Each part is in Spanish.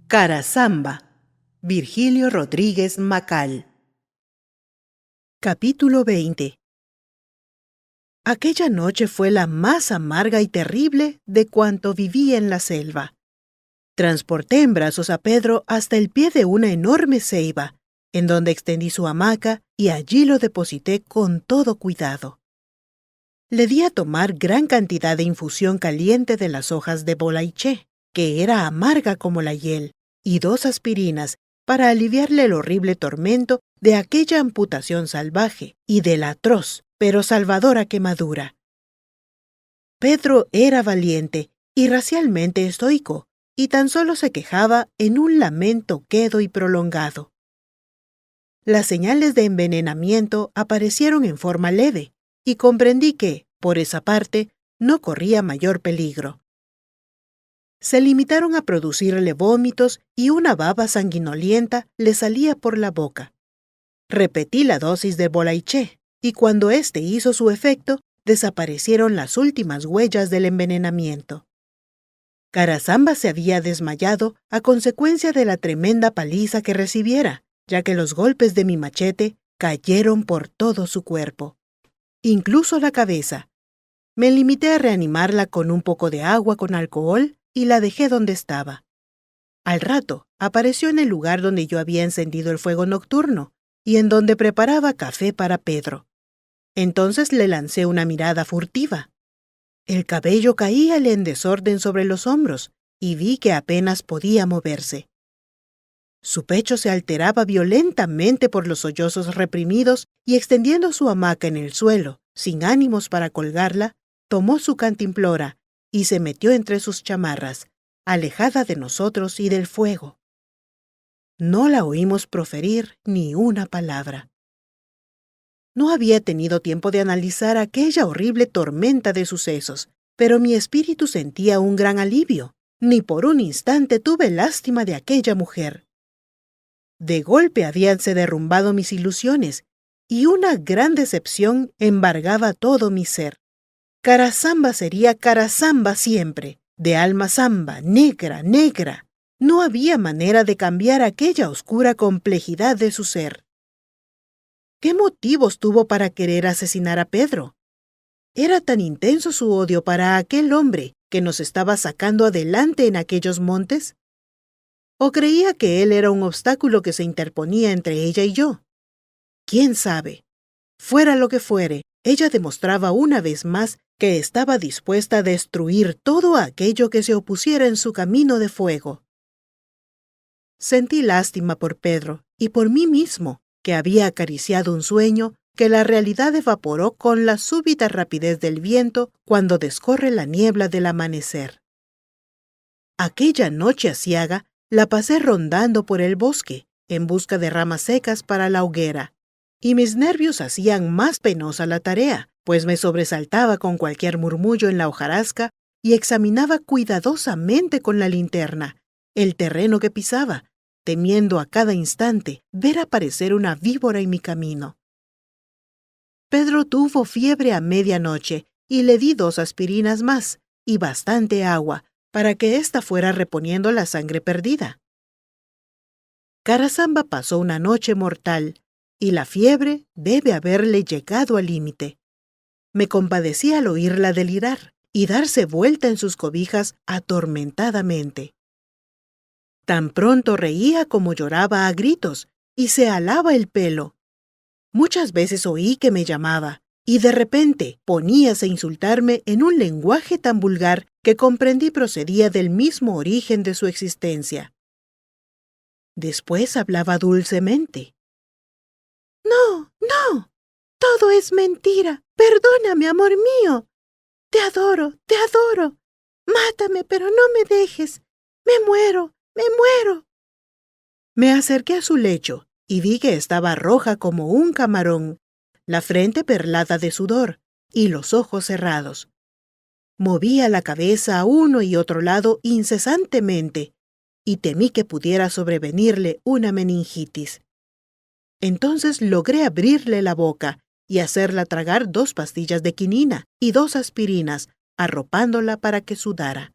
Carasamba, Virgilio Rodríguez Macal. Capítulo 20. Aquella noche fue la más amarga y terrible de cuanto viví en la selva. Transporté en brazos a Pedro hasta el pie de una enorme ceiba, en donde extendí su hamaca y allí lo deposité con todo cuidado. Le di a tomar gran cantidad de infusión caliente de las hojas de bolaiché, que era amarga como la hiel, y 2 aspirinas para aliviarle el horrible tormento de aquella amputación salvaje y de la atroz pero salvadora quemadura. Pedro era valiente y racialmente estoico, y tan solo se quejaba en un lamento quedo y prolongado. Las señales de envenenamiento aparecieron en forma leve, y comprendí que, por esa parte, no corría mayor peligro. Se limitaron a producirle vómitos y una baba sanguinolienta le salía por la boca. Repetí la dosis de bolaiché, y cuando éste hizo su efecto, desaparecieron las últimas huellas del envenenamiento. Carasamba se había desmayado a consecuencia de la tremenda paliza que recibiera, ya que los golpes de mi machete cayeron por todo su cuerpo, incluso la cabeza. Me limité a reanimarla con un poco de agua con alcohol y la dejé donde estaba. Al rato, apareció en el lugar donde yo había encendido el fuego nocturno y en donde preparaba café para Pedro. Entonces le lancé una mirada furtiva. El cabello caíale en desorden sobre los hombros y vi que apenas podía moverse. Su pecho se alteraba violentamente por los sollozos reprimidos y extendiendo su hamaca en el suelo, sin ánimos para colgarla, tomó su cantimplora y se metió entre sus chamarras, alejada de nosotros y del fuego. No la oímos proferir ni una palabra. No había tenido tiempo de analizar aquella horrible tormenta de sucesos, pero mi espíritu sentía un gran alivio. Ni por un instante tuve lástima de aquella mujer. De golpe habíanse derrumbado mis ilusiones, y una gran decepción embargaba todo mi ser. Carasamba sería Carasamba siempre, de alma samba, negra, negra. No había manera de cambiar aquella oscura complejidad de su ser. ¿Qué motivos tuvo para querer asesinar a Pedro? ¿Era tan intenso su odio para aquel hombre que nos estaba sacando adelante en aquellos montes? ¿O creía que él era un obstáculo que se interponía entre ella y yo? ¿Quién sabe? Fuera lo que fuere, ella demostraba una vez más que estaba dispuesta a destruir todo aquello que se opusiera en su camino de fuego. Sentí lástima por Pedro y por mí mismo, que había acariciado un sueño que la realidad evaporó con la súbita rapidez del viento cuando descorre la niebla del amanecer. Aquella noche aciaga la pasé rondando por el bosque, en busca de ramas secas para la hoguera, y mis nervios hacían más penosa la tarea, pues me sobresaltaba con cualquier murmullo en la hojarasca y examinaba cuidadosamente con la linterna el terreno que pisaba, temiendo a cada instante ver aparecer una víbora en mi camino. Pedro tuvo fiebre a medianoche y le di 2 aspirinas más y bastante agua para que ésta fuera reponiendo la sangre perdida. Carasamba pasó una noche mortal y la fiebre debe haberle llegado al límite. Me compadecí al oírla delirar y darse vuelta en sus cobijas atormentadamente. Tan pronto reía como lloraba a gritos y se alaba el pelo. Muchas veces oí que me llamaba y de repente poníase a insultarme en un lenguaje tan vulgar que comprendí procedía del mismo origen de su existencia. Después hablaba dulcemente. No, no, todo es mentira. Perdóname, amor mío. Te adoro, te adoro. Mátame, pero no me dejes. Me muero, me muero. Me acerqué a su lecho y vi que estaba roja como un camarón, la frente perlada de sudor y los ojos cerrados. Movía la cabeza a uno y otro lado incesantemente y temí que pudiera sobrevenirle una meningitis. Entonces logré abrirle la boca y hacerla tragar 2 pastillas de quinina y 2 aspirinas, arropándola para que sudara.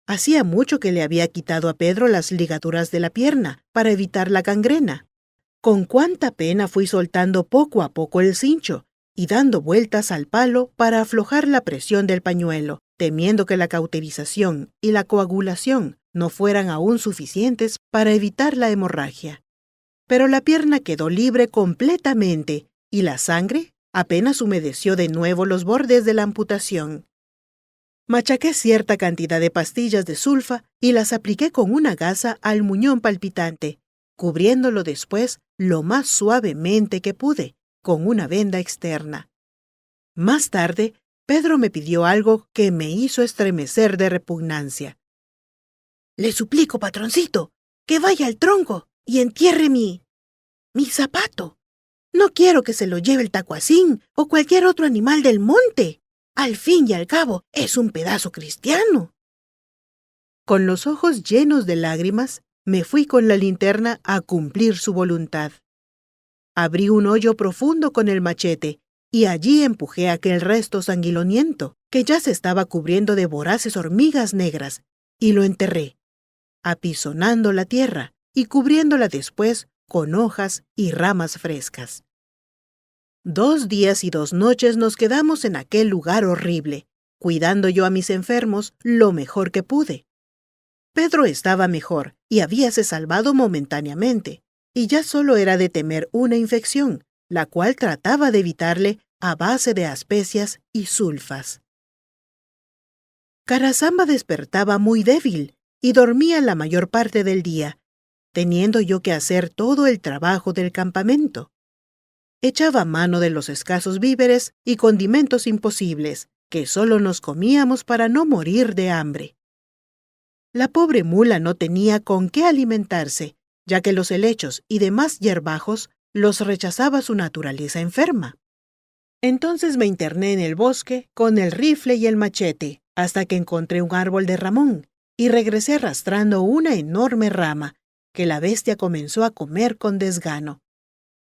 Hacía mucho que le había quitado a Pedro las ligaduras de la pierna para evitar la gangrena. Con cuánta pena fui soltando poco a poco el cincho y dando vueltas al palo para aflojar la presión del pañuelo, temiendo que la cauterización y la coagulación no fueran aún suficientes para evitar la hemorragia. Pero la pierna quedó libre completamente y la sangre apenas humedeció de nuevo los bordes de la amputación. Machaqué cierta cantidad de pastillas de sulfa y las apliqué con una gasa al muñón palpitante, cubriéndolo después lo más suavemente que pude, con una venda externa. Más tarde, Pedro me pidió algo que me hizo estremecer de repugnancia. «Le suplico, patroncito, que vaya al tronco y entierre mi zapato. No quiero que se lo lleve el tacuacín o cualquier otro animal del monte. Al fin y al cabo, es un pedazo cristiano». Con los ojos llenos de lágrimas, me fui con la linterna a cumplir su voluntad. Abrí un hoyo profundo con el machete y allí empujé aquel resto sanguinoliento que ya se estaba cubriendo de voraces hormigas negras y lo enterré, apisonando la tierra y cubriéndola después con hojas y ramas frescas. 2 días y 2 noches nos quedamos en aquel lugar horrible, cuidando yo a mis enfermos lo mejor que pude. Pedro estaba mejor y habíase salvado momentáneamente, y ya solo era de temer una infección, la cual trataba de evitarle a base de especias y sulfas. Carasamba despertaba muy débil y dormía la mayor parte del día, teniendo yo que hacer todo el trabajo del campamento. Echaba mano de los escasos víveres y condimentos imposibles, que solo nos comíamos para no morir de hambre. La pobre mula no tenía con qué alimentarse, ya que los helechos y demás hierbajos los rechazaba su naturaleza enferma. Entonces me interné en el bosque con el rifle y el machete, hasta que encontré un árbol de ramón, y regresé arrastrando una enorme rama, que la bestia comenzó a comer con desgano,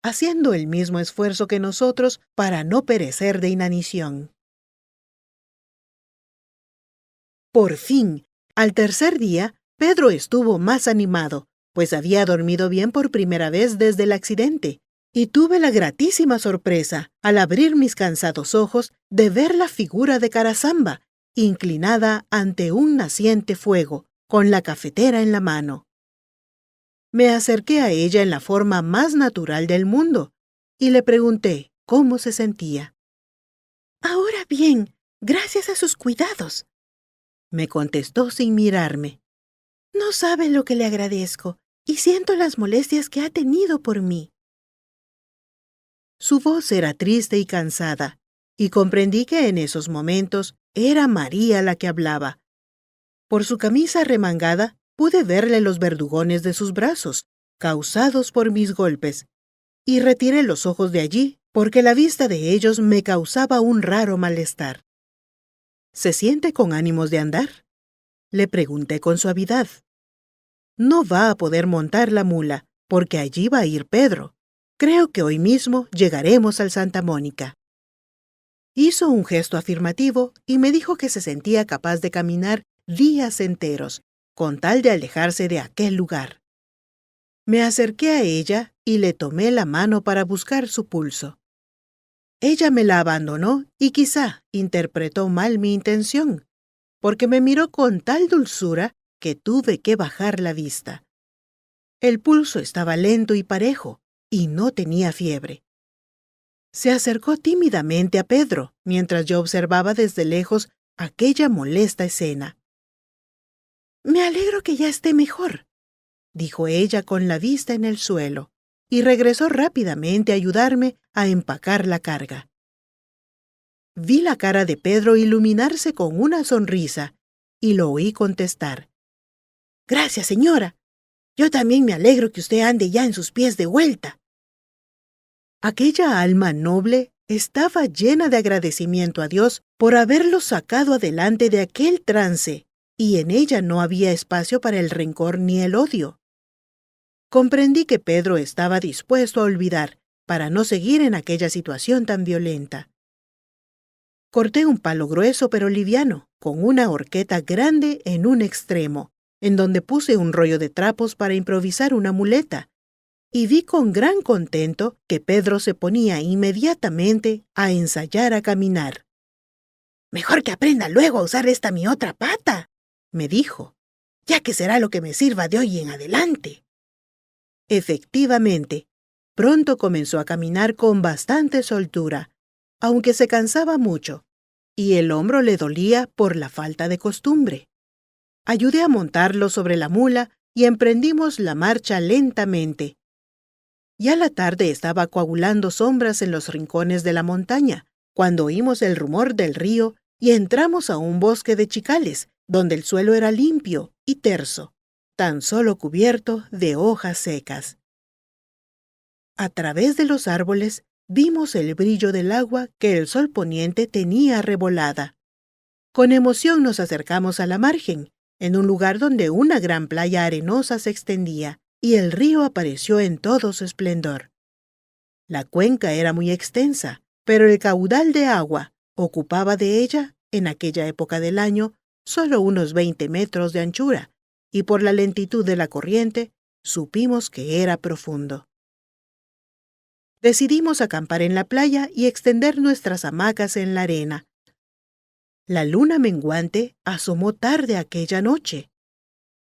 haciendo el mismo esfuerzo que nosotros para no perecer de inanición. Por fin, al tercer día, Pedro estuvo más animado, pues había dormido bien por primera vez desde el accidente, y tuve la gratísima sorpresa, al abrir mis cansados ojos, de ver la figura de Carasamba, inclinada ante un naciente fuego, con la cafetera en la mano. Me acerqué a ella en la forma más natural del mundo, y le pregunté cómo se sentía. «Ahora bien, gracias a sus cuidados», me contestó sin mirarme. «No sabe lo que le agradezco, y siento las molestias que ha tenido por mí». Su voz era triste y cansada, y comprendí que en esos momentos era María la que hablaba. Por su camisa remangada pude verle los verdugones de sus brazos, causados por mis golpes, y retiré los ojos de allí porque la vista de ellos me causaba un raro malestar. «¿Se siente con ánimos de andar?», le pregunté con suavidad. «No va a poder montar la mula, porque allí va a ir Pedro. Creo que hoy mismo llegaremos al Santa Mónica». Hizo un gesto afirmativo y me dijo que se sentía capaz de caminar días enteros, con tal de alejarse de aquel lugar. Me acerqué a ella y le tomé la mano para buscar su pulso. Ella me la abandonó y quizá interpretó mal mi intención, porque me miró con tal dulzura que tuve que bajar la vista. El pulso estaba lento y parejo, y no tenía fiebre. Se acercó tímidamente a Pedro, mientras yo observaba desde lejos aquella molesta escena. «Me alegro que ya esté mejor», dijo ella con la vista en el suelo, y regresó rápidamente a ayudarme a empacar la carga. Vi la cara de Pedro iluminarse con una sonrisa, y lo oí contestar. «Gracias, señora. Yo también me alegro que usted ande ya en sus pies de vuelta». Aquella alma noble estaba llena de agradecimiento a Dios por haberlo sacado adelante de aquel trance, y en ella no había espacio para el rencor ni el odio. Comprendí que Pedro estaba dispuesto a olvidar para no seguir en aquella situación tan violenta. Corté un palo grueso pero liviano, con una horqueta grande en un extremo, en donde puse un rollo de trapos para improvisar una muleta, y vi con gran contento que Pedro se ponía inmediatamente a ensayar a caminar. «Mejor que aprenda luego a usar esta mi otra pata», me dijo, «ya que será lo que me sirva de hoy en adelante». Efectivamente, pronto comenzó a caminar con bastante soltura, aunque se cansaba mucho, y el hombro le dolía por la falta de costumbre. Ayudé a montarlo sobre la mula y emprendimos la marcha lentamente. Ya la tarde estaba coagulando sombras en los rincones de la montaña, cuando oímos el rumor del río y entramos a un bosque de chicales, donde el suelo era limpio y terso, tan solo cubierto de hojas secas. A través de los árboles vimos el brillo del agua que el sol poniente tenía arrebolada. Con emoción nos acercamos a la margen, en un lugar donde una gran playa arenosa se extendía, y el río apareció en todo su esplendor. La cuenca era muy extensa, pero el caudal de agua ocupaba de ella, en aquella época del año, solo unos 20 metros de anchura, y por la lentitud de la corriente, supimos que era profundo. Decidimos acampar en la playa y extender nuestras hamacas en la arena. La luna menguante asomó tarde aquella noche.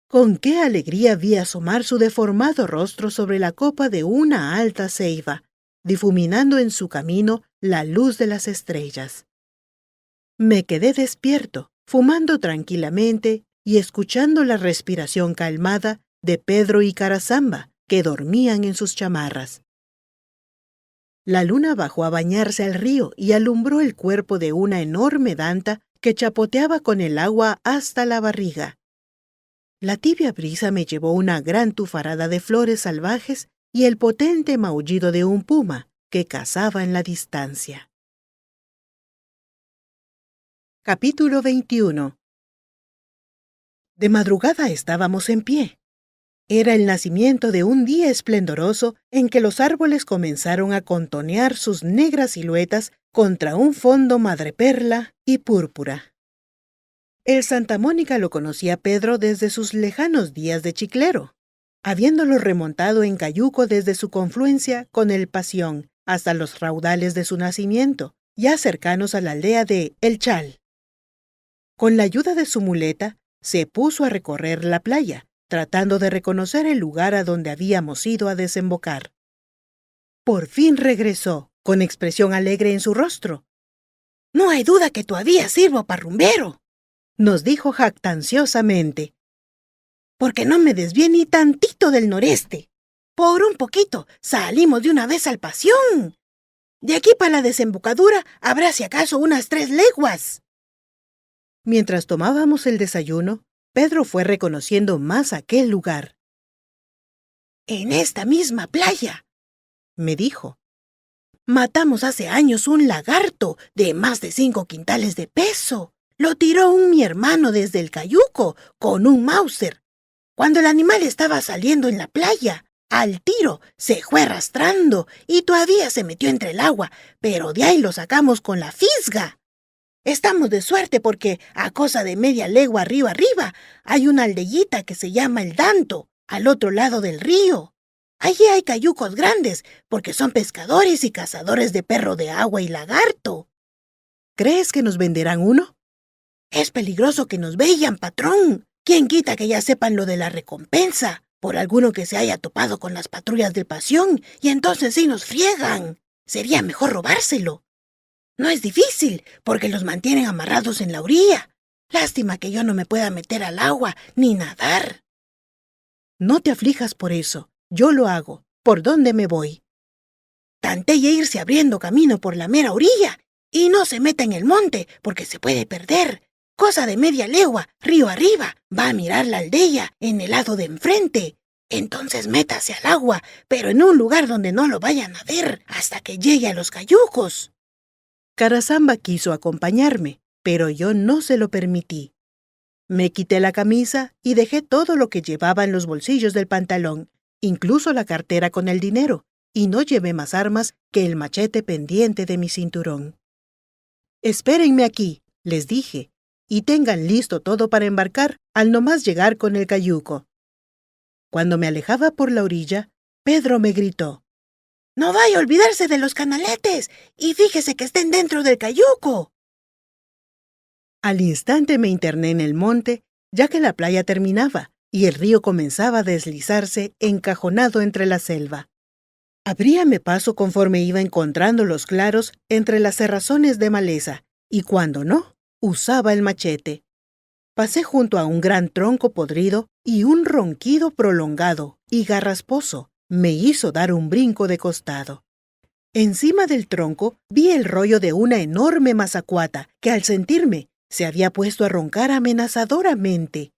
Con qué alegría vi asomar su deformado rostro sobre la copa de una alta ceiba, difuminando en su camino la luz de las estrellas. Me quedé despierto, fumando tranquilamente y escuchando la respiración calmada de Pedro y Carasamba, que dormían en sus chamarras. La luna bajó a bañarse al río y alumbró el cuerpo de una enorme danta que chapoteaba con el agua hasta la barriga. La tibia brisa me llevó una gran tufarada de flores salvajes y el potente maullido de un puma que cazaba en la distancia. Capítulo 21. De madrugada estábamos en pie. Era el nacimiento de un día esplendoroso en que los árboles comenzaron a contonear sus negras siluetas contra un fondo madreperla y púrpura. El Santa Mónica lo conocía Pedro desde sus lejanos días de chiclero, habiéndolo remontado en cayuco desde su confluencia con el Pasión hasta los raudales de su nacimiento, ya cercanos a la aldea de El Chal. Con la ayuda de su muleta, se puso a recorrer la playa, tratando de reconocer el lugar a donde habíamos ido a desembocar. Por fin regresó, con expresión alegre en su rostro. «No hay duda que todavía sirvo para rumbero», nos dijo jactanciosamente. «Porque no me desvié ni tantito del noreste. Por un poquito salimos de una vez al Pasión. De aquí para la desembocadura habrá si acaso unas 3 leguas». Mientras tomábamos el desayuno, Pedro fue reconociendo más aquel lugar. «En esta misma playa», me dijo, «matamos hace años un lagarto de más de 5 quintales de peso. Lo tiró mi hermano desde el cayuco con un Mauser. Cuando el animal estaba saliendo en la playa, al tiro se fue arrastrando y todavía se metió entre el agua, pero de ahí lo sacamos con la fisga. Estamos de suerte porque a cosa de media legua arriba hay una aldeíta que se llama El Danto, al otro lado del río. Allí hay cayucos grandes porque son pescadores y cazadores de perro de agua y lagarto». «¿Crees que nos venderán uno?» «Es peligroso que nos vean, patrón. ¿Quién quita que ya sepan lo de la recompensa? Por alguno que se haya topado con las patrullas del Pasión y entonces sí nos friegan. Sería mejor robárselo. No es difícil, porque los mantienen amarrados en la orilla. Lástima que yo no me pueda meter al agua ni nadar». «No te aflijas por eso. Yo lo hago. ¿Por dónde me voy?» «Tantella irse abriendo camino por la mera orilla y no se meta en el monte porque se puede perder. Cosa de media legua, río arriba, va a mirar la aldea en el lado de enfrente. Entonces métase al agua, pero en un lugar donde no lo vayan a ver hasta que llegue a los cayucos». Carasamba quiso acompañarme, pero yo no se lo permití. Me quité la camisa y dejé todo lo que llevaba en los bolsillos del pantalón, incluso la cartera con el dinero, y no llevé más armas que el machete pendiente de mi cinturón. Espérenme aquí, les dije, y tengan listo todo para embarcar al nomás llegar con el cayuco. Cuando me alejaba por la orilla, Pedro me gritó: «¡No vaya a olvidarse de los canaletes! ¡Y fíjese que estén dentro del cayuco!». Al instante me interné en el monte, ya que la playa terminaba y el río comenzaba a deslizarse encajonado entre la selva. Abríame paso conforme iba encontrando los claros entre las cerrazones de maleza, y cuando no, usaba el machete. Pasé junto a un gran tronco podrido y un ronquido prolongado y garrasposo me hizo dar un brinco de costado. Encima del tronco vi el rollo de una enorme mazacuata que al sentirme se había puesto a roncar amenazadoramente.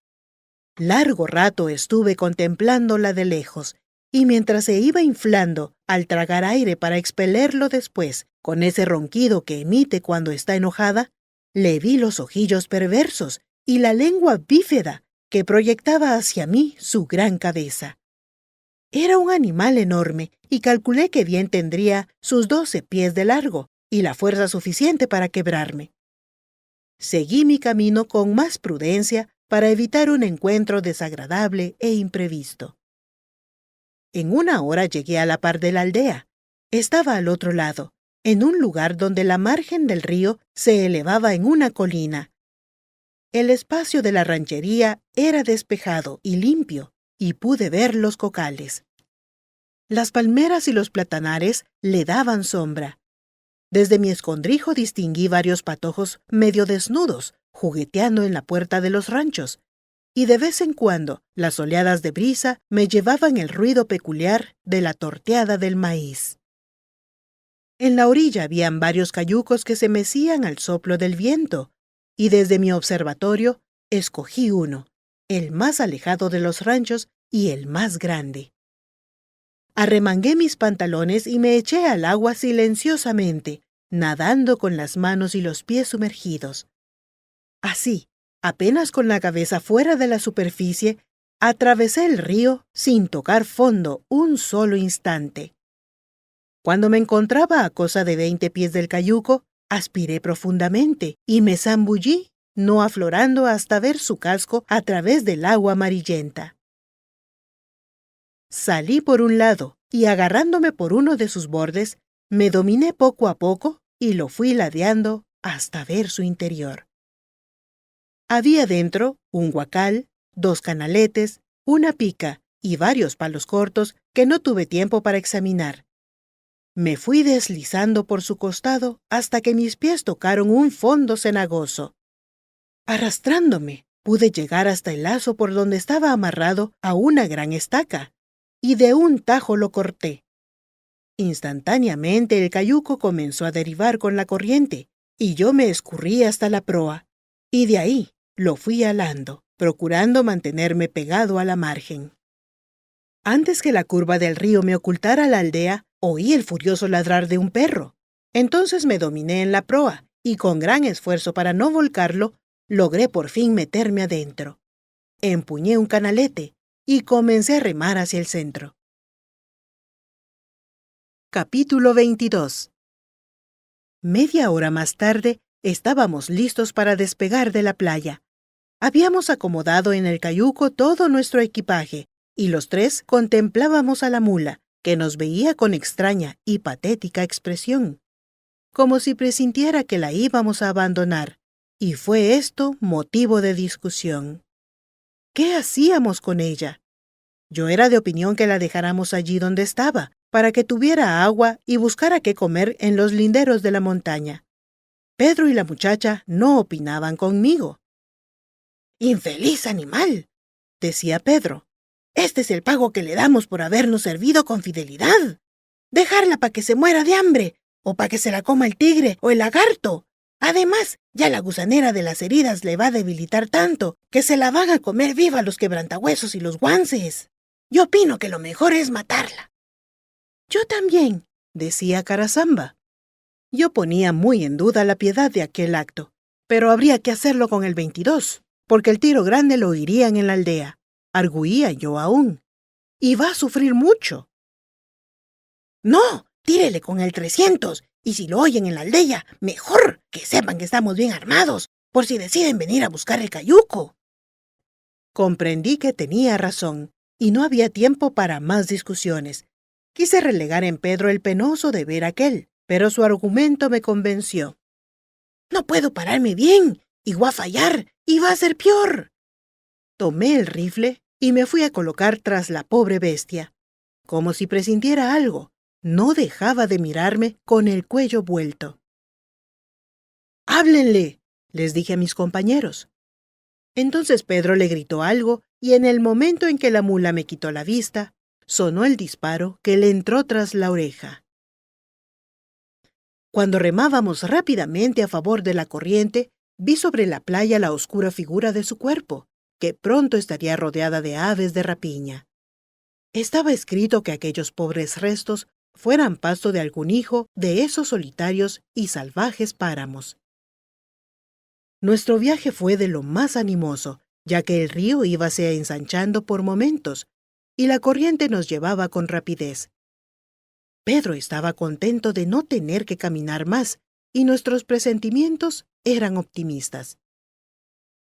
Largo rato estuve contemplándola de lejos, y mientras se iba inflando al tragar aire para expelerlo después, con ese ronquido que emite cuando está enojada, le vi los ojillos perversos y la lengua bífida que proyectaba hacia mí su gran cabeza. Era un animal enorme y calculé que bien tendría sus 12 pies de largo y la fuerza suficiente para quebrarme. Seguí mi camino con más prudencia para evitar un encuentro desagradable e imprevisto. En una hora llegué a la par de la aldea. Estaba al otro lado, en un lugar donde la margen del río se elevaba en una colina. El espacio de la ranchería era despejado y limpio, y pude ver los cocales. Las palmeras y los platanares le daban sombra. Desde mi escondrijo distinguí varios patojos medio desnudos, jugueteando en la puerta de los ranchos, y de vez en cuando las oleadas de brisa me llevaban el ruido peculiar de la torteada del maíz. En la orilla habían varios cayucos que se mecían al soplo del viento, y desde mi observatorio escogí uno, el más alejado de los ranchos y el más grande. Arremangué mis pantalones y me eché al agua silenciosamente, nadando con las manos y los pies sumergidos. Así, apenas con la cabeza fuera de la superficie, atravesé el río sin tocar fondo un solo instante. Cuando me encontraba a cosa de 20 pies del cayuco, aspiré profundamente y me zambullí, no aflorando hasta ver su casco a través del agua amarillenta. Salí por un lado y agarrándome por uno de sus bordes, me dominé poco a poco y lo fui ladeando hasta ver su interior. Había dentro un guacal, 2 canaletes, una pica y varios palos cortos que no tuve tiempo para examinar. Me fui deslizando por su costado hasta que mis pies tocaron un fondo cenagoso. Arrastrándome, pude llegar hasta el lazo por donde estaba amarrado a una gran estaca, y de un tajo lo corté. Instantáneamente el cayuco comenzó a derivar con la corriente, y yo me escurrí hasta la proa, y de ahí lo fui alando, procurando mantenerme pegado a la margen. Antes que la curva del río me ocultara la aldea, oí el furioso ladrar de un perro. Entonces me dominé en la proa, y con gran esfuerzo para no volcarlo, logré por fin meterme adentro. Empuñé un canalete y comencé a remar hacia el centro. Capítulo 22. Media hora más tarde, estábamos listos para despegar de la playa. Habíamos acomodado en el cayuco todo nuestro equipaje, y los 3 contemplábamos a la mula, que nos veía con extraña y patética expresión, como si presintiera que la íbamos a abandonar, y fue esto motivo de discusión. ¿Qué hacíamos con ella? Yo era de opinión que la dejáramos allí donde estaba, para que tuviera agua y buscara qué comer en los linderos de la montaña. Pedro y la muchacha no opinaban conmigo. «¡Infeliz animal!», decía Pedro. «Este es el pago que le damos por habernos servido con fidelidad. Dejarla para que se muera de hambre, o para que se la coma el tigre o el lagarto. Además, ya la gusanera de las heridas le va a debilitar tanto que se la van a comer viva los quebrantahuesos y los guances. Yo opino que lo mejor es matarla». «Yo también», decía Carasamba. Yo ponía muy en duda la piedad de aquel acto, pero habría que hacerlo con el 22, porque el tiro grande lo oirían en la aldea, arguía yo aún, y va a sufrir mucho. «No, tírele con el 300 Y si lo oyen en la aldea, mejor que sepan que estamos bien armados, por si deciden venir a buscar el cayuco. Comprendí que tenía razón, y no había tiempo para más discusiones. Quise relegar en Pedro el penoso deber aquel, pero su argumento me convenció. No puedo pararme bien, y voy a fallar, y va a ser peor. Tomé el rifle y me fui a colocar tras la pobre bestia. Como si presintiera algo, no dejaba de mirarme con el cuello vuelto. ¡Háblenle!, les dije a mis compañeros. Entonces Pedro le gritó algo y en el momento en que la mula me quitó la vista, sonó el disparo que le entró tras la oreja. Cuando remábamos rápidamente a favor de la corriente, vi sobre la playa la oscura figura de su cuerpo, que pronto estaría rodeada de aves de rapiña. Estaba escrito que aquellos pobres restos fueran pasto de algún hijo de esos solitarios y salvajes páramos. Nuestro viaje fue de lo más animoso, ya que el río íbase ensanchando por momentos, y la corriente nos llevaba con rapidez. Pedro estaba contento de no tener que caminar más, y nuestros presentimientos eran optimistas.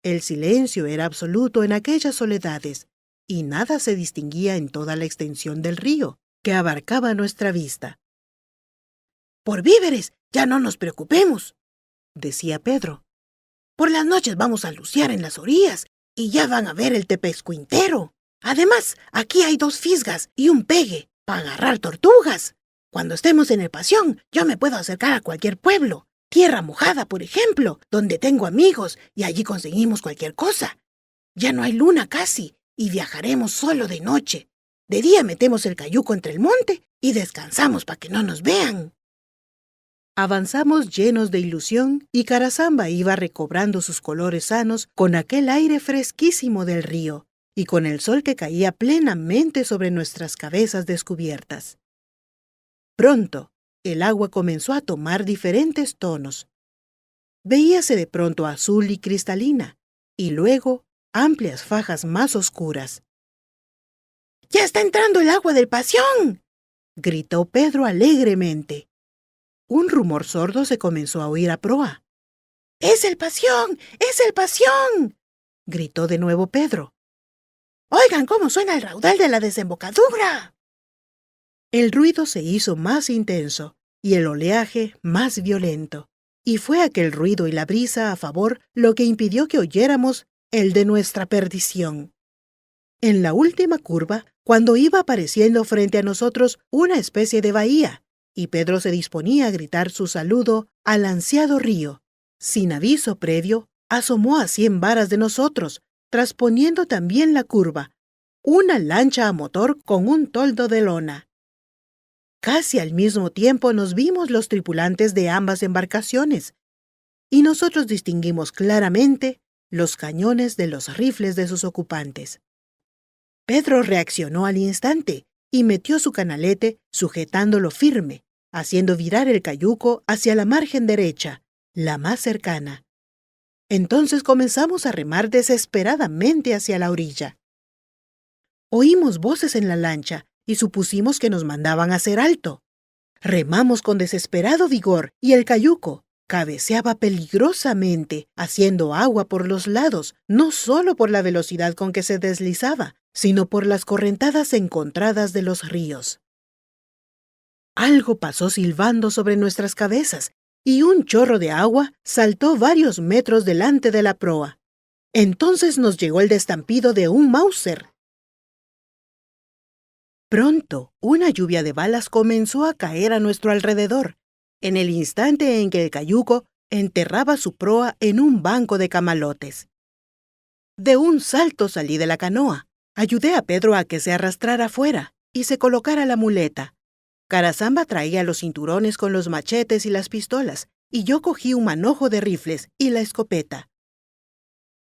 El silencio era absoluto en aquellas soledades, y nada se distinguía en toda la extensión del río, que abarcaba nuestra vista. «Por víveres, ya no nos preocupemos», decía Pedro. «Por las noches vamos a luciar en las orillas, y ya van a ver el tepezcuintero. Además, aquí hay 2 fisgas y un pegue para agarrar tortugas. Cuando estemos en el Pasión, yo me puedo acercar a cualquier pueblo. Tierra Mojada, por ejemplo, donde tengo amigos, y allí conseguimos cualquier cosa. Ya no hay luna casi, y viajaremos solo de noche. De día metemos el cayuco entre el monte y descansamos para que no nos vean». Avanzamos llenos de ilusión y Carasamba iba recobrando sus colores sanos con aquel aire fresquísimo del río y con el sol que caía plenamente sobre nuestras cabezas descubiertas. Pronto, el agua comenzó a tomar diferentes tonos. Veíase de pronto azul y cristalina, y luego amplias fajas más oscuras. «¡Ya está entrando el agua del Pasión!», gritó Pedro alegremente. Un rumor sordo se comenzó a oír a proa. «¡Es el Pasión! ¡Es el Pasión!», gritó de nuevo Pedro. «¡Oigan cómo suena el raudal de la desembocadura!». El ruido se hizo más intenso y el oleaje más violento, y fue aquel ruido y la brisa a favor lo que impidió que oyéramos el de nuestra perdición. En la última curva, cuando iba apareciendo frente a nosotros una especie de bahía, y Pedro se disponía a gritar su saludo al ansiado río, sin aviso previo, asomó a 100 varas de nosotros, trasponiendo también la curva, una lancha a motor con un toldo de lona. Casi al mismo tiempo nos vimos los tripulantes de ambas embarcaciones, y nosotros distinguimos claramente los cañones de los rifles de sus ocupantes. Pedro reaccionó al instante y metió su canalete sujetándolo firme, haciendo virar el cayuco hacia la margen derecha, la más cercana. Entonces comenzamos a remar desesperadamente hacia la orilla. Oímos voces en la lancha y supusimos que nos mandaban hacer alto. Remamos con desesperado vigor y el cayuco cabeceaba peligrosamente, haciendo agua por los lados, no solo por la velocidad con que se deslizaba, sino por las correntadas encontradas de los ríos. Algo pasó silbando sobre nuestras cabezas, y un chorro de agua saltó varios metros delante de la proa. Entonces nos llegó el destampido de un Mauser. Pronto, una lluvia de balas comenzó a caer a nuestro alrededor, en el instante en que el cayuco enterraba su proa en un banco de camalotes. De un salto salí de la canoa. Ayudé a Pedro a que se arrastrara afuera y se colocara la muleta. Carasamba traía los cinturones con los machetes y las pistolas, y yo cogí un manojo de rifles y la escopeta.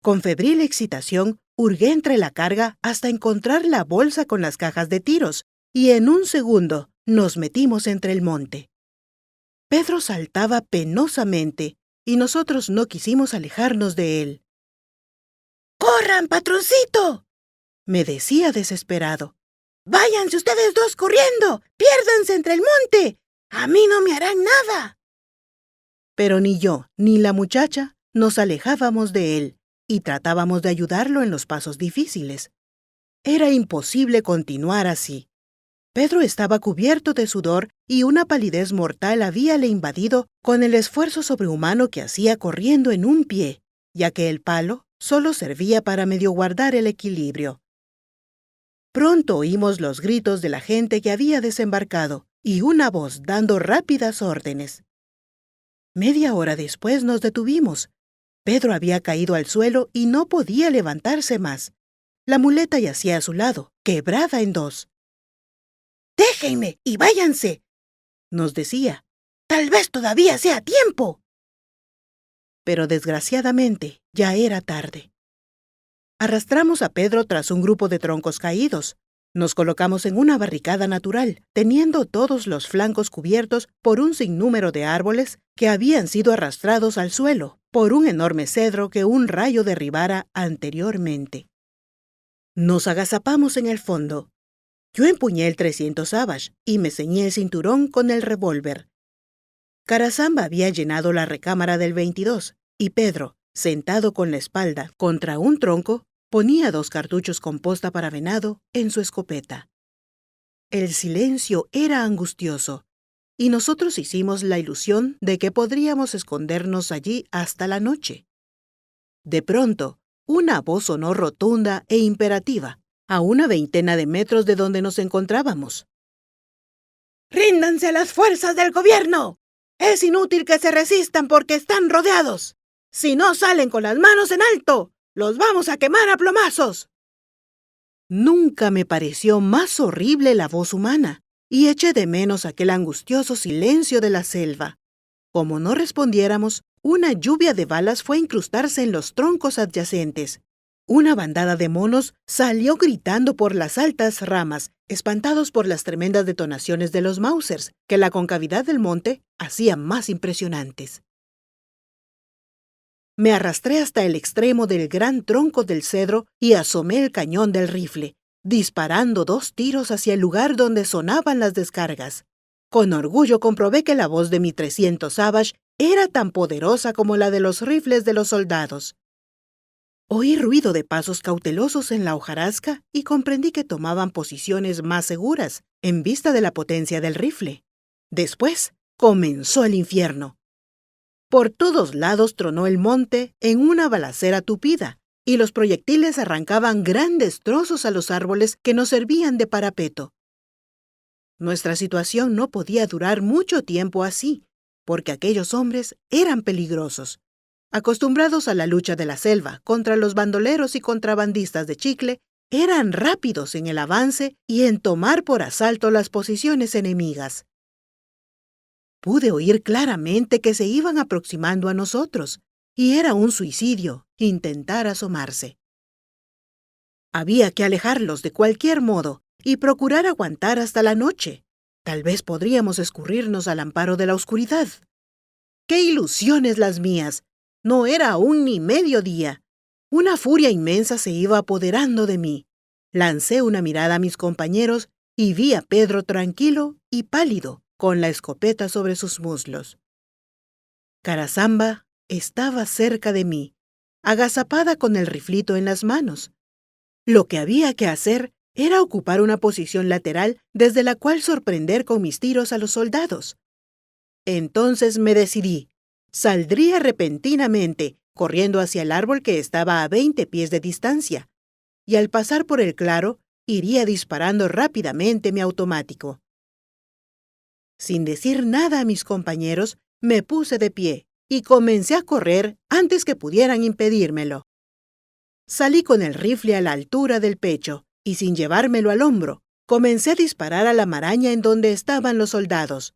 Con febril excitación, hurgué entre la carga hasta encontrar la bolsa con las cajas de tiros, y en un segundo nos metimos entre el monte. Pedro saltaba penosamente, y nosotros no quisimos alejarnos de él. «¡Corran, patroncito!», me decía desesperado. «¡Váyanse ustedes 2 corriendo! ¡Piérdanse entre el monte! ¡A mí no me harán nada! Pero ni yo ni la muchacha nos alejábamos de él y tratábamos de ayudarlo en los pasos difíciles. Era imposible continuar así. Pedro estaba cubierto de sudor y una palidez mortal habíale invadido con el esfuerzo sobrehumano que hacía corriendo en un pie, ya que el palo solo servía para medio guardar el equilibrio. Pronto oímos los gritos de la gente que había desembarcado y una voz dando rápidas órdenes. Media hora después nos detuvimos. Pedro había caído al suelo y no podía levantarse más. La muleta yacía a su lado, quebrada en dos. «¡Déjenme y váyanse!», nos decía. «¡Tal vez todavía sea tiempo!». Pero desgraciadamente ya era tarde. Arrastramos a Pedro tras un grupo de troncos caídos. Nos colocamos en una barricada natural, teniendo todos los flancos cubiertos por un sinnúmero de árboles que habían sido arrastrados al suelo por un enorme cedro que un rayo derribara anteriormente. Nos agazapamos en el fondo. Yo empuñé el 300 Savage y me ceñí el cinturón con el revólver. Carasamba había llenado la recámara del 22 y Pedro, sentado con la espalda contra un tronco, ponía 2 cartuchos con posta para venado en su escopeta. El silencio era angustioso y nosotros hicimos la ilusión de que podríamos escondernos allí hasta la noche. De pronto, una voz sonó rotunda e imperativa, a una veintena de metros de donde nos encontrábamos. «¡Ríndanse a las fuerzas del gobierno! Es inútil que se resistan porque están rodeados. Si no salen con las manos en alto, los vamos a quemar a plomazos». Nunca me pareció más horrible la voz humana, y eché de menos aquel angustioso silencio de la selva. Como no respondiéramos, una lluvia de balas fue a incrustarse en los troncos adyacentes. Una bandada de monos salió gritando por las altas ramas, espantados por las tremendas detonaciones de los Mausers, que la concavidad del monte hacía más impresionantes. Me arrastré hasta el extremo del gran tronco del cedro y asomé el cañón del rifle, disparando 2 tiros hacia el lugar donde sonaban las descargas. Con orgullo comprobé que la voz de mi 300 Savage era tan poderosa como la de los rifles de los soldados. Oí ruido de pasos cautelosos en la hojarasca y comprendí que tomaban posiciones más seguras en vista de la potencia del rifle. Después comenzó el infierno. Por todos lados tronó el monte en una balacera tupida, y los proyectiles arrancaban grandes trozos a los árboles que nos servían de parapeto. Nuestra situación no podía durar mucho tiempo así, porque aquellos hombres eran peligrosos. Acostumbrados a la lucha de la selva contra los bandoleros y contrabandistas de chicle, eran rápidos en el avance y en tomar por asalto las posiciones enemigas. Pude oír claramente que se iban aproximando a nosotros, y era un suicidio intentar asomarse. Había que alejarlos de cualquier modo y procurar aguantar hasta la noche. Tal vez podríamos escurrirnos al amparo de la oscuridad. ¡Qué ilusiones las mías! No era aún ni mediodía. Una furia inmensa se iba apoderando de mí. Lancé una mirada a mis compañeros y vi a Pedro tranquilo y pálido, con la escopeta sobre sus muslos. Carasamba estaba cerca de mí, agazapada con el riflito en las manos. Lo que había que hacer era ocupar una posición lateral desde la cual sorprender con mis tiros a los soldados. Entonces me decidí. Saldría repentinamente, corriendo hacia el árbol que estaba a 20 pies de distancia, y al pasar por el claro, iría disparando rápidamente mi automático. Sin decir nada a mis compañeros, me puse de pie y comencé a correr antes que pudieran impedírmelo. Salí con el rifle a la altura del pecho y sin llevármelo al hombro, comencé a disparar a la maraña en donde estaban los soldados.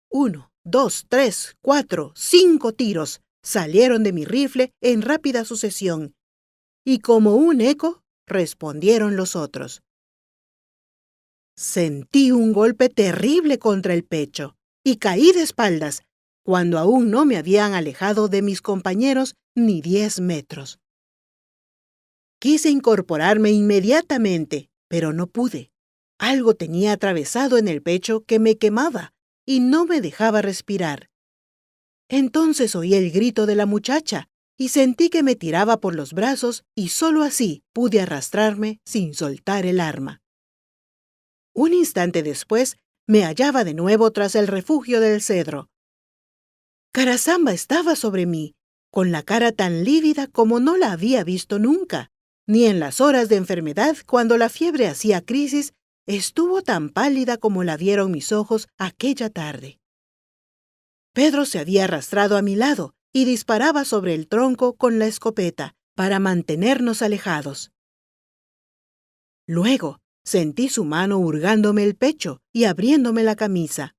1, 2, 3, 4, 5 tiros salieron de mi rifle en rápida sucesión, y como un eco respondieron los otros. Sentí un golpe terrible contra el pecho y caí de espaldas, cuando aún no me habían alejado de mis compañeros ni 10 metros. Quise incorporarme inmediatamente, pero no pude. Algo tenía atravesado en el pecho que me quemaba, y no me dejaba respirar. Entonces oí el grito de la muchacha y sentí que me tiraba por los brazos y solo así pude arrastrarme sin soltar el arma. Un instante después me hallaba de nuevo tras el refugio del cedro. Carasamba estaba sobre mí, con la cara tan lívida como no la había visto nunca, ni en las horas de enfermedad cuando la fiebre hacía crisis, estuvo tan pálida como la vieron mis ojos aquella tarde. Pedro se había arrastrado a mi lado y disparaba sobre el tronco con la escopeta para mantenernos alejados. Luego sentí su mano hurgándome el pecho y abriéndome la camisa.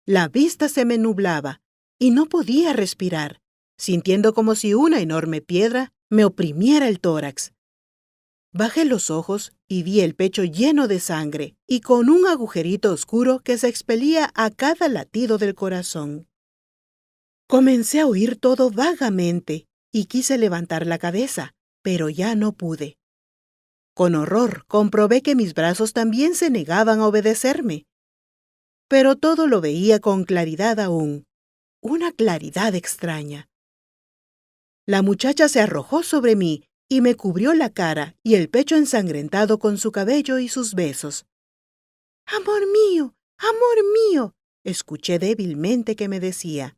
La vista se me nublaba y no podía respirar, sintiendo como si una enorme piedra me oprimiera el tórax. Bajé los ojos y vi el pecho lleno de sangre y con un agujerito oscuro que se expelía a cada latido del corazón. Comencé a oír todo vagamente y quise levantar la cabeza, pero ya no pude. Con horror comprobé que mis brazos también se negaban a obedecerme. Pero todo lo veía con claridad aún, una claridad extraña. La muchacha se arrojó sobre mí y me cubrió la cara y el pecho ensangrentado con su cabello y sus besos. «Amor mío», escuché débilmente que me decía.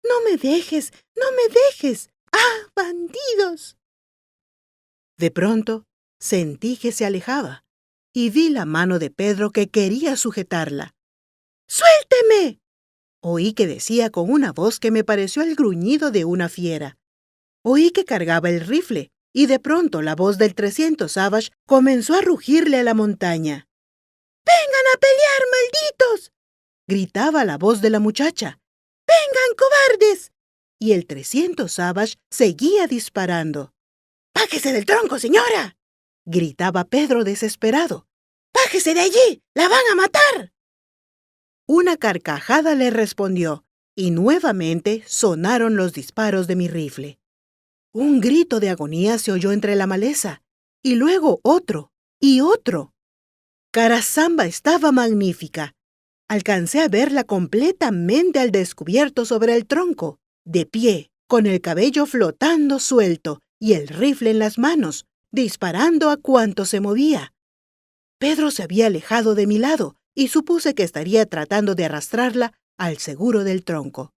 «No me dejes, no me dejes. ¡Ah, bandidos!». De pronto, sentí que se alejaba y vi la mano de Pedro que quería sujetarla. «¡Suélteme!», oí que decía con una voz que me pareció el gruñido de una fiera. Oí que cargaba el rifle y de pronto la voz del 300 Savage comenzó a rugirle a la montaña. «¡Vengan a pelear, malditos!», gritaba la voz de la muchacha. «¡Vengan, cobardes!». Y el 300 Savage seguía disparando. «¡Bájese del tronco, señora!», gritaba Pedro desesperado. «¡Bájese de allí! ¡La van a matar!». Una carcajada le respondió, y nuevamente sonaron los disparos de mi rifle. Un grito de agonía se oyó entre la maleza, y luego otro, y otro. Carasamba estaba magnífica. Alcancé a verla completamente al descubierto sobre el tronco, de pie, con el cabello flotando suelto y el rifle en las manos, disparando a cuanto se movía. Pedro se había alejado de mi lado y supuse que estaría tratando de arrastrarla al seguro del tronco.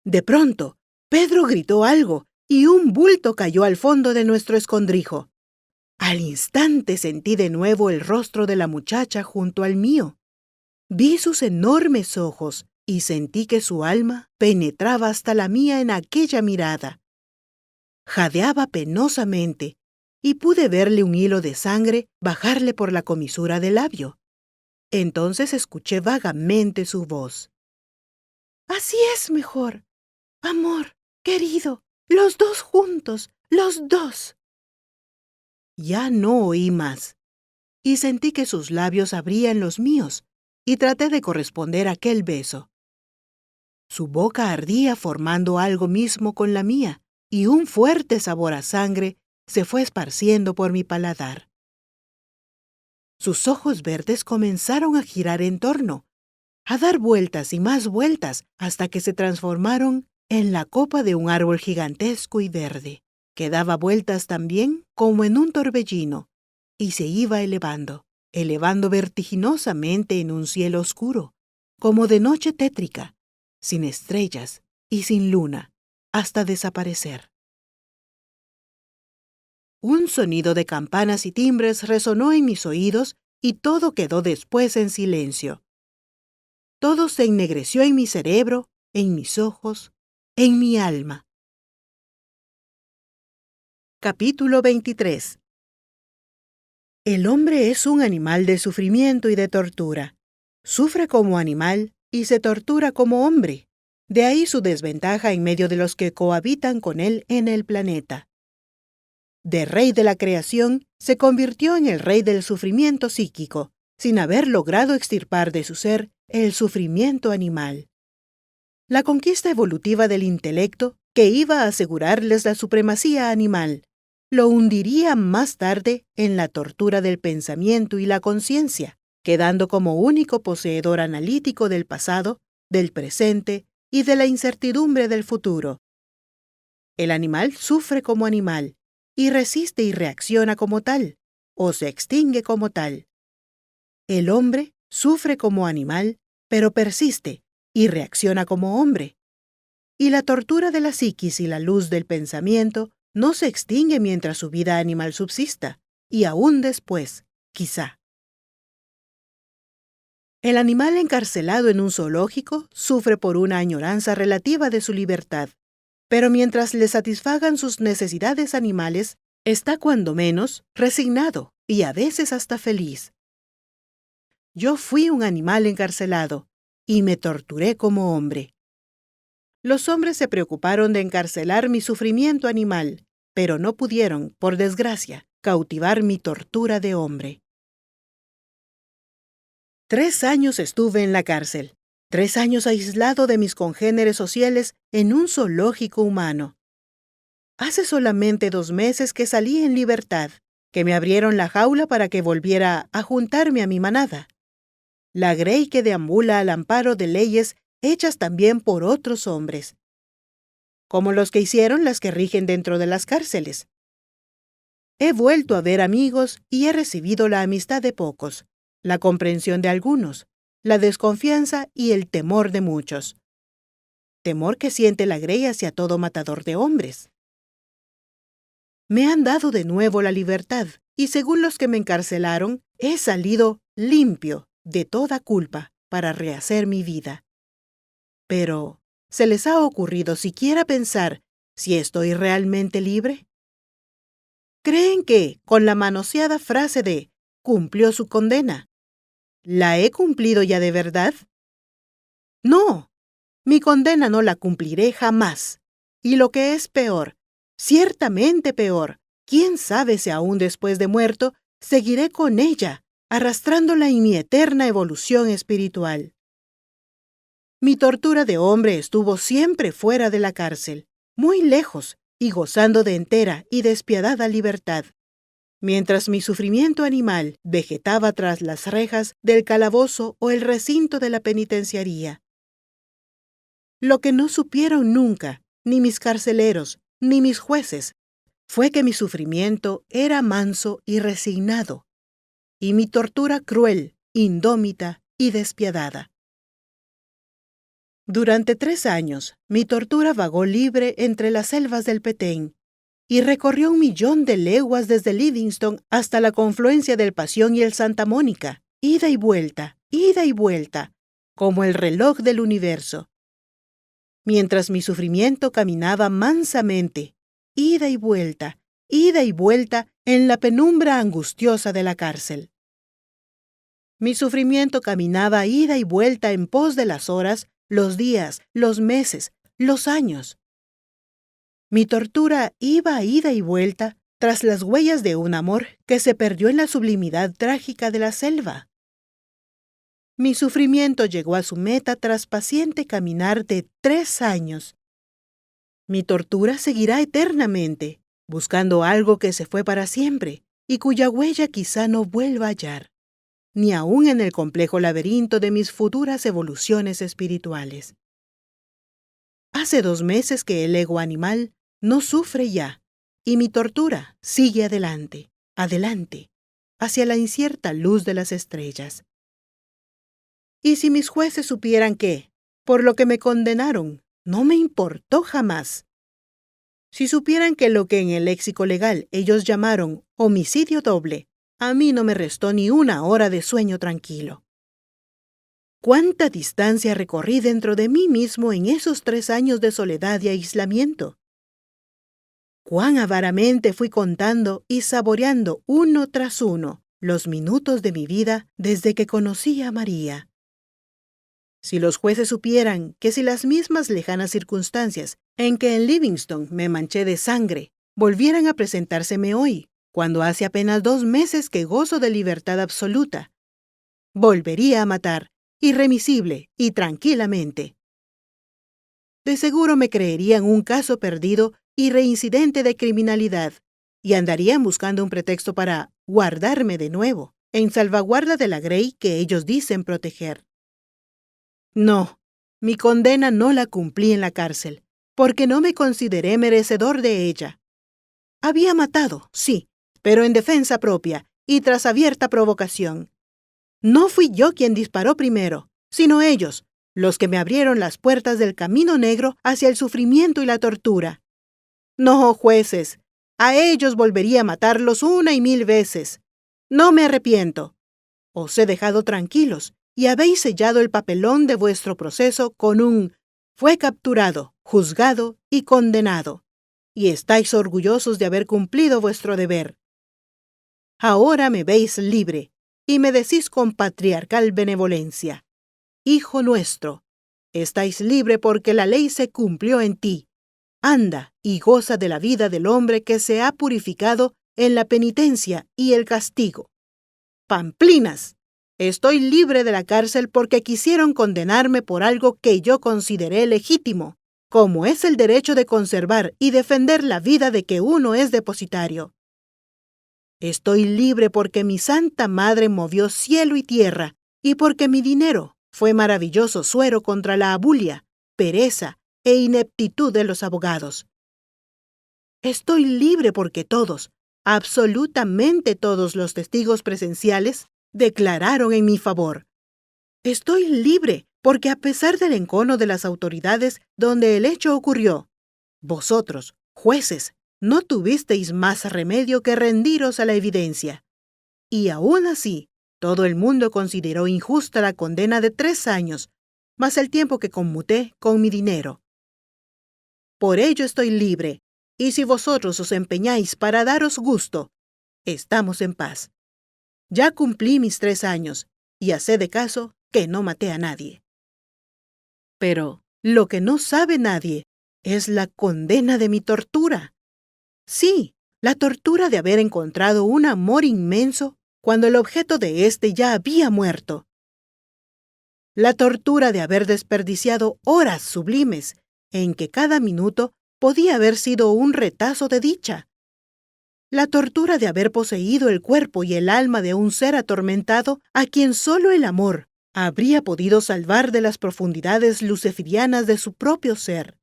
De pronto, Pedro gritó algo y un bulto cayó al fondo de nuestro escondrijo. Al instante sentí de nuevo el rostro de la muchacha junto al mío. Vi sus enormes ojos y sentí que su alma penetraba hasta la mía en aquella mirada. Jadeaba penosamente y pude verle un hilo de sangre bajarle por la comisura del labio. Entonces escuché vagamente su voz. «Así es mejor. Amor, querido, los dos juntos, los dos». Ya no oí más, y sentí que sus labios abrían los míos, y traté de corresponder a aquel beso. Su boca ardía formando algo mismo con la mía, y un fuerte sabor a sangre se fue esparciendo por mi paladar. Sus ojos verdes comenzaron a girar en torno, a dar vueltas y más vueltas hasta que se transformaron en la copa de un árbol gigantesco y verde, que daba vueltas también como en un torbellino, y se iba elevando vertiginosamente en un cielo oscuro, como de noche tétrica, sin estrellas y sin luna, hasta desaparecer. Un sonido de campanas y timbres resonó en mis oídos y todo quedó después en silencio. Todo se ennegreció en mi cerebro, en mis ojos, en mi alma. Capítulo 23. El hombre es un animal de sufrimiento y de tortura. Sufre como animal y se tortura como hombre. De ahí su desventaja en medio de los que cohabitan con él en el planeta. De rey de la creación, se convirtió en el rey del sufrimiento psíquico, sin haber logrado extirpar de su ser el sufrimiento animal. La conquista evolutiva del intelecto, que iba a asegurarles la supremacía animal, lo hundiría más tarde en la tortura del pensamiento y la conciencia, quedando como único poseedor analítico del pasado, del presente y de la incertidumbre del futuro. El animal sufre como animal, y resiste y reacciona como tal, o se extingue como tal. El hombre sufre como animal, pero persiste y reacciona como hombre. Y la tortura de la psiquis y la luz del pensamiento no se extingue mientras su vida animal subsista, y aún después, quizá. El animal encarcelado en un zoológico sufre por una añoranza relativa de su libertad, pero mientras le satisfagan sus necesidades animales, está cuando menos resignado y a veces hasta feliz. Yo fui un animal encarcelado y me torturé como hombre. Los hombres se preocuparon de encarcelar mi sufrimiento animal, pero no pudieron, por desgracia, cautivar mi tortura de hombre. 3 años estuve en la cárcel, 3 años aislado de mis congéneres sociales en un zoológico humano. Hace solamente 2 meses que salí en libertad, que me abrieron la jaula para que volviera a juntarme a mi manada. La grey que deambula al amparo de leyes hechas también por otros hombres, como los que hicieron las que rigen dentro de las cárceles. He vuelto a ver amigos y he recibido la amistad de pocos, la comprensión de algunos, la desconfianza y el temor de muchos. Temor que siente la grey hacia todo matador de hombres. Me han dado de nuevo la libertad, y según los que me encarcelaron, he salido limpio de toda culpa para rehacer mi vida. Pero, ¿se les ha ocurrido siquiera pensar si estoy realmente libre? ¿Creen que, con la manoseada frase de «cumplió su condena», la he cumplido ya de verdad? No, mi condena no la cumpliré jamás. Y lo que es peor, ciertamente peor, quién sabe si aún después de muerto, seguiré con ella, arrastrándola en mi eterna evolución espiritual. Mi tortura de hombre estuvo siempre fuera de la cárcel, muy lejos, y gozando de entera y despiadada libertad, mientras mi sufrimiento animal vegetaba tras las rejas del calabozo o el recinto de la penitenciaría. Lo que no supieron nunca, ni mis carceleros, ni mis jueces, fue que mi sufrimiento era manso y resignado, y mi tortura cruel, indómita y despiadada. Durante 3 años, mi tortura vagó libre entre las selvas del Petén y recorrió 1.000.000 de leguas desde Livingston hasta la confluencia del Pasión y el Santa Mónica, ida y vuelta, como el reloj del universo. Mientras mi sufrimiento caminaba mansamente, ida y vuelta, en la penumbra angustiosa de la cárcel. Mi sufrimiento caminaba ida y vuelta en pos de las horas, los días, los meses, los años. Mi tortura iba ida y vuelta tras las huellas de un amor que se perdió en la sublimidad trágica de la selva. Mi sufrimiento llegó a su meta tras paciente caminar de 3 años. Mi tortura seguirá eternamente, buscando algo que se fue para siempre y cuya huella quizá no vuelva a hallar, ni aún en el complejo laberinto de mis futuras evoluciones espirituales. Hace 2 meses que el ego animal no sufre ya, y mi tortura sigue adelante, hacia la incierta luz de las estrellas. Y si mis jueces supieran que, por lo que me condenaron, no me importó jamás. Si supieran que lo que en el léxico legal ellos llamaron homicidio doble, a mí no me restó ni 1 hora de sueño tranquilo. ¿Cuánta distancia recorrí dentro de mí mismo en esos 3 años de soledad y aislamiento? Cuán avaramente fui contando y saboreando uno tras uno los minutos de mi vida desde que conocí a María. Si los jueces supieran que si las mismas lejanas circunstancias en que en Livingston me manché de sangre volvieran a presentárseme hoy, cuando hace apenas 2 meses que gozo de libertad absoluta, volvería a matar, irremisible y tranquilamente. De seguro me creerían un caso perdido y reincidente de criminalidad, y andarían buscando un pretexto para guardarme de nuevo. en salvaguarda de la Grey que ellos dicen proteger. No, mi condena no la cumplí en la cárcel, porque no me consideré merecedor de ella. Había matado, sí, pero en defensa propia y tras abierta provocación. No fui yo quien disparó primero, sino ellos, los que me abrieron las puertas del camino negro hacia el sufrimiento y la tortura. No, jueces, a ellos volvería a matarlos 1,000 veces. No me arrepiento. Os he dejado tranquilos y habéis sellado el papelón de vuestro proceso con un «fue capturado, juzgado y condenado», y estáis orgullosos de haber cumplido vuestro deber. Ahora me veis libre y me decís con patriarcal benevolencia: «Hijo nuestro, estáis libre porque la ley se cumplió en ti. Anda y goza de la vida del hombre que se ha purificado en la penitencia y el castigo». ¡Pamplinas! Estoy libre de la cárcel porque quisieron condenarme por algo que yo consideré legítimo, como es el derecho de conservar y defender la vida de que uno es depositario. Estoy libre porque mi Santa Madre movió cielo y tierra y porque mi dinero fue maravilloso suero contra la abulia, pereza e ineptitud de los abogados. Estoy libre porque todos, absolutamente todos los testigos presenciales declararon en mi favor. Estoy libre porque a pesar del encono de las autoridades donde el hecho ocurrió, vosotros, jueces, no tuvisteis más remedio que rendiros a la evidencia. Y aún así, todo el mundo consideró injusta la condena de 3 años, más el tiempo que conmuté con mi dinero. Por ello estoy libre, y si vosotros os empeñáis para daros gusto, estamos en paz. Ya cumplí mis 3 años, y haced de caso que no maté a nadie. Pero lo que no sabe nadie es la condena de mi tortura. Sí, la tortura de haber encontrado un amor inmenso cuando el objeto de éste ya había muerto. La tortura de haber desperdiciado horas sublimes en que cada minuto podía haber sido un retazo de dicha. La tortura de haber poseído el cuerpo y el alma de un ser atormentado a quien solo el amor habría podido salvar de las profundidades luciferianas de su propio ser.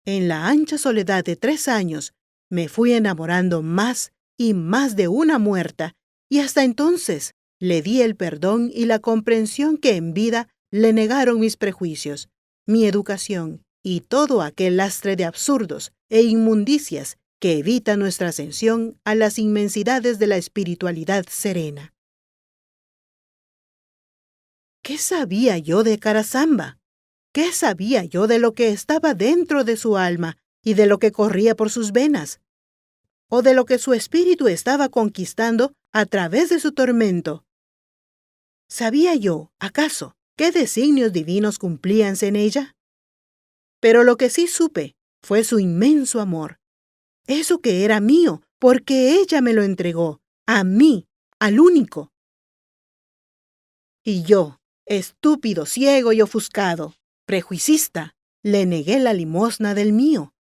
En la ancha soledad de 3 años me fui enamorando más y más de una muerta, y hasta entonces le di el perdón y la comprensión que en vida le negaron mis prejuicios, mi educación y todo aquel lastre de absurdos e inmundicias que evita nuestra ascensión a las inmensidades de la espiritualidad serena. ¿Qué sabía yo de Carasamba? ¿Qué sabía yo de lo que estaba dentro de su alma y de lo que corría por sus venas? ¿O de lo que su espíritu estaba conquistando a través de su tormento? ¿Sabía yo, acaso, qué designios divinos cumplíanse en ella? Pero lo que sí supe fue su inmenso amor. Eso que era mío, porque ella me lo entregó, a mí, al único. Y yo, estúpido, ciego y ofuscado, prejuicista, le negué la limosna del mío,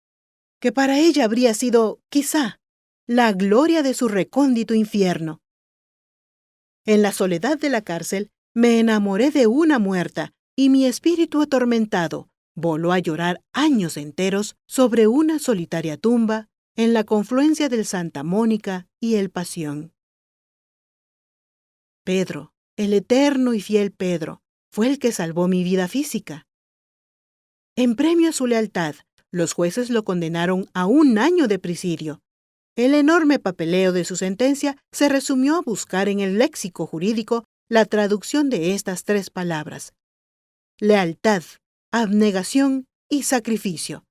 que para ella habría sido, quizá, la gloria de su recóndito infierno. En la soledad de la cárcel me enamoré de una muerta y mi espíritu atormentado voló a llorar años enteros sobre una solitaria tumba en la confluencia del Santa Mónica y el Pasión. Pedro, el eterno y fiel Pedro, fue el que salvó mi vida física. En premio a su lealtad, los jueces lo condenaron a 1 año de presidio. El enorme papeleo de su sentencia se resumió a buscar en el léxico jurídico la traducción de estas 3 palabras: lealtad, abnegación y sacrificio.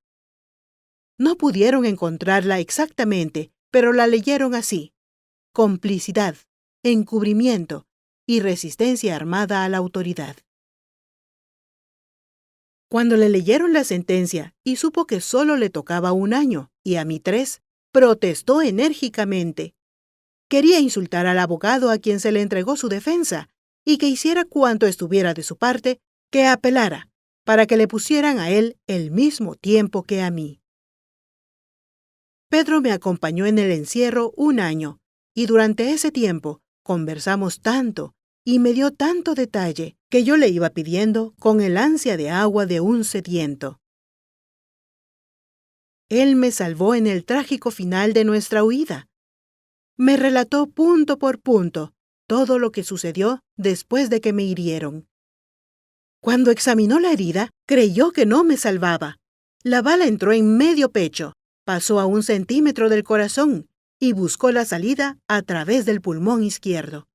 No pudieron encontrarla exactamente, pero la leyeron así: complicidad, encubrimiento y resistencia armada a la autoridad. Cuando le leyeron la sentencia y supo que solo le tocaba 1 año y a mí 3, protestó enérgicamente. Quería insultar al abogado a quien se le entregó su defensa y que hiciera cuanto estuviera de su parte, que apelara, para que le pusieran a él el mismo tiempo que a mí. Pedro me acompañó en el encierro 1 año y durante ese tiempo conversamos tanto y me dio tanto detalle que yo le iba pidiendo con el ansia de agua de un sediento. Él me salvó en el trágico final de nuestra huida. Me relató punto por punto todo lo que sucedió después de que me hirieron. Cuando examinó la herida, creyó que no me salvaba. La bala entró en medio pecho, pasó a 1 centímetro del corazón y buscó la salida a través del pulmón izquierdo.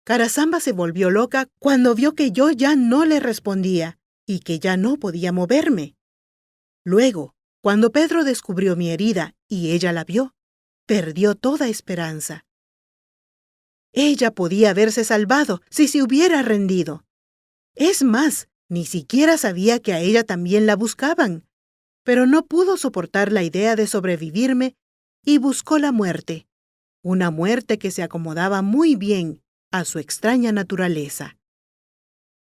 Carasamba se volvió loca cuando vio que yo ya no le respondía y que ya no podía moverme. Luego, cuando Pedro descubrió mi herida y ella la vio, perdió toda esperanza. Ella podía haberse salvado si se hubiera rendido. Es más, ni siquiera sabía que a ella también la buscaban, pero no pudo soportar la idea de sobrevivirme y buscó la muerte, una muerte que se acomodaba muy bien a su extraña naturaleza.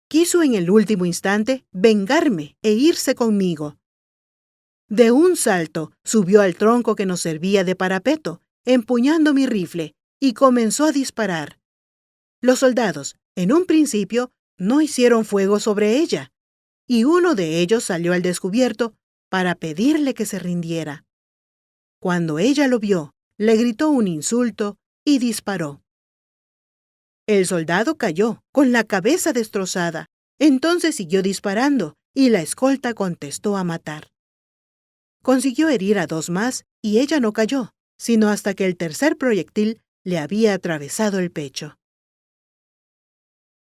Quiso en el último instante vengarme e irse conmigo. De un salto subió al tronco que nos servía de parapeto, empuñando mi rifle, y comenzó a disparar. Los soldados, en un principio, no hicieron fuego sobre ella, y uno de ellos salió al descubierto para pedirle que se rindiera. Cuando ella lo vio, le gritó un insulto y disparó. El soldado cayó, con la cabeza destrozada. Entonces siguió disparando, y la escolta contestó a matar. Consiguió herir a 2 más, y ella no cayó, sino hasta que el tercer proyectil le había atravesado el pecho.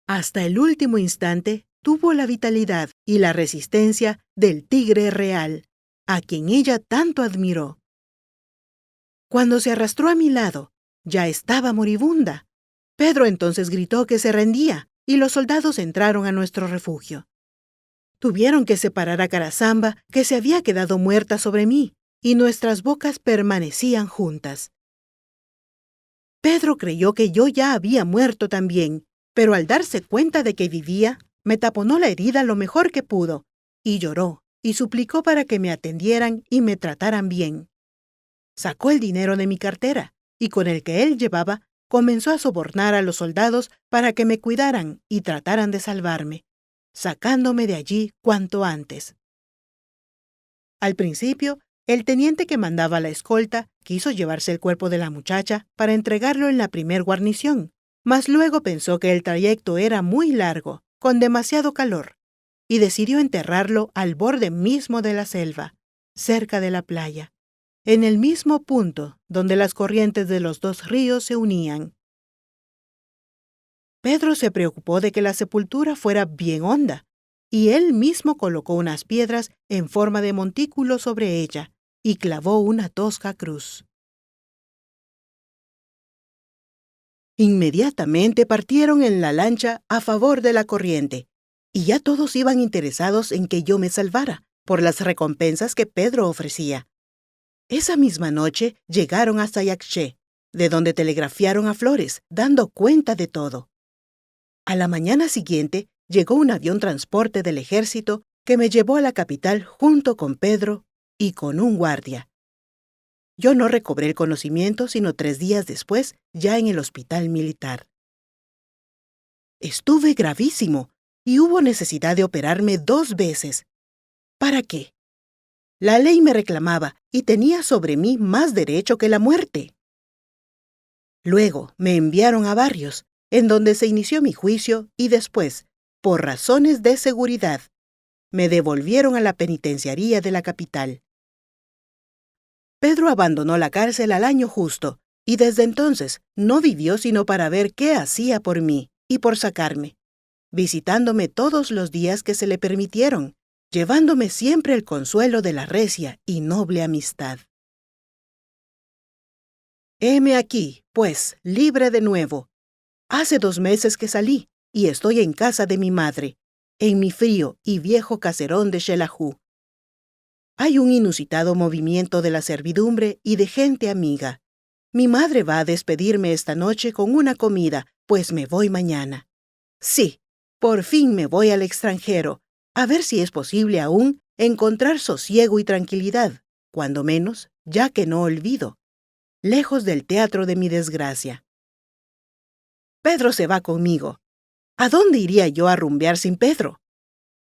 Hasta el último instante tuvo la vitalidad y la resistencia del tigre real, a quien ella tanto admiró. Cuando se arrastró a mi lado, ya estaba moribunda. Pedro entonces gritó que se rendía, y los soldados entraron a nuestro refugio. Tuvieron que separar a Carasamba, que se había quedado muerta sobre mí, y nuestras bocas permanecían juntas. Pedro creyó que yo ya había muerto también, pero al darse cuenta de que vivía, me taponó la herida lo mejor que pudo, y lloró, y suplicó para que me atendieran y me trataran bien. Sacó el dinero de mi cartera, y con el que él llevaba, comenzó a sobornar a los soldados para que me cuidaran y trataran de salvarme, sacándome de allí cuanto antes. Al principio, el teniente que mandaba la escolta quiso llevarse el cuerpo de la muchacha para entregarlo en la primer guarnición, mas luego pensó que el trayecto era muy largo, con demasiado calor, y decidió enterrarlo al borde mismo de la selva, cerca de la playa, en el mismo punto donde las corrientes de los 2 ríos se unían. Pedro se preocupó de que la sepultura fuera bien honda, y él mismo colocó unas piedras en forma de montículo sobre ella y clavó una tosca cruz. Inmediatamente partieron en la lancha a favor de la corriente, y ya todos iban interesados en que yo me salvara, por las recompensas que Pedro ofrecía. Esa misma noche llegaron hasta Yaxché, de donde telegrafiaron a Flores, dando cuenta de todo. A la mañana siguiente llegó un avión transporte del ejército que me llevó a la capital junto con Pedro y con un guardia. Yo no recobré el conocimiento sino 3 días después, ya en el hospital militar. Estuve gravísimo y hubo necesidad de operarme 2 veces. ¿Para qué? La ley me reclamaba y tenía sobre mí más derecho que la muerte. Luego me enviaron a Barrios, en donde se inició mi juicio y después, por razones de seguridad, me devolvieron a la penitenciaría de la capital. Pedro abandonó la cárcel al año justo y desde entonces no vivió sino para ver qué hacía por mí y por sacarme, visitándome todos los días que se le permitieron, llevándome siempre el consuelo de la recia y noble amistad. Heme aquí, pues, libre de nuevo. Hace 2 meses que salí y estoy en casa de mi madre, en mi frío y viejo caserón de Xelajú. Hay un inusitado movimiento de la servidumbre y de gente amiga. Mi madre va a despedirme esta noche con una comida, pues me voy mañana. Sí, por fin me voy al extranjero, a ver si es posible aún encontrar sosiego y tranquilidad, cuando menos, ya que no olvido. lejos del teatro de mi desgracia. Pedro se va conmigo. ¿A dónde iría yo a rumbear sin Pedro?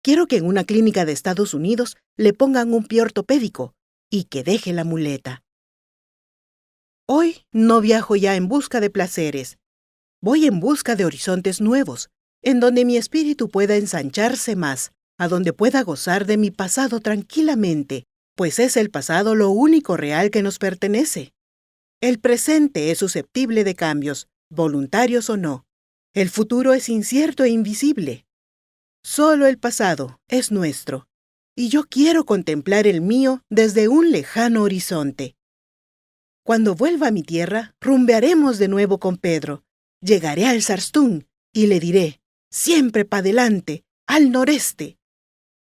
Quiero que en una clínica de Estados Unidos le pongan un pie ortopédico y que deje la muleta. Hoy no viajo ya en busca de placeres. Voy en busca de horizontes nuevos, en donde mi espíritu pueda ensancharse más, a donde pueda gozar de mi pasado tranquilamente, pues es el pasado lo único real que nos pertenece. El presente es susceptible de cambios, voluntarios o no. El futuro es incierto e invisible. Solo el pasado es nuestro, y yo quiero contemplar el mío desde un lejano horizonte. Cuando vuelva a mi tierra, rumbearemos de nuevo con Pedro. Llegaré al Sarstún y le diré, siempre pa' delante, al noreste.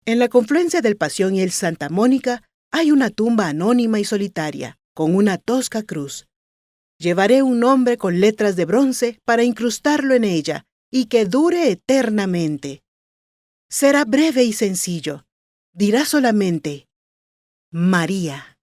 En la confluencia del Pasión y el Santa Mónica hay una tumba anónima y solitaria, con una tosca cruz. Llevaré un nombre con letras de bronce para incrustarlo en ella y que dure eternamente. Será breve y sencillo. Dirá solamente, María.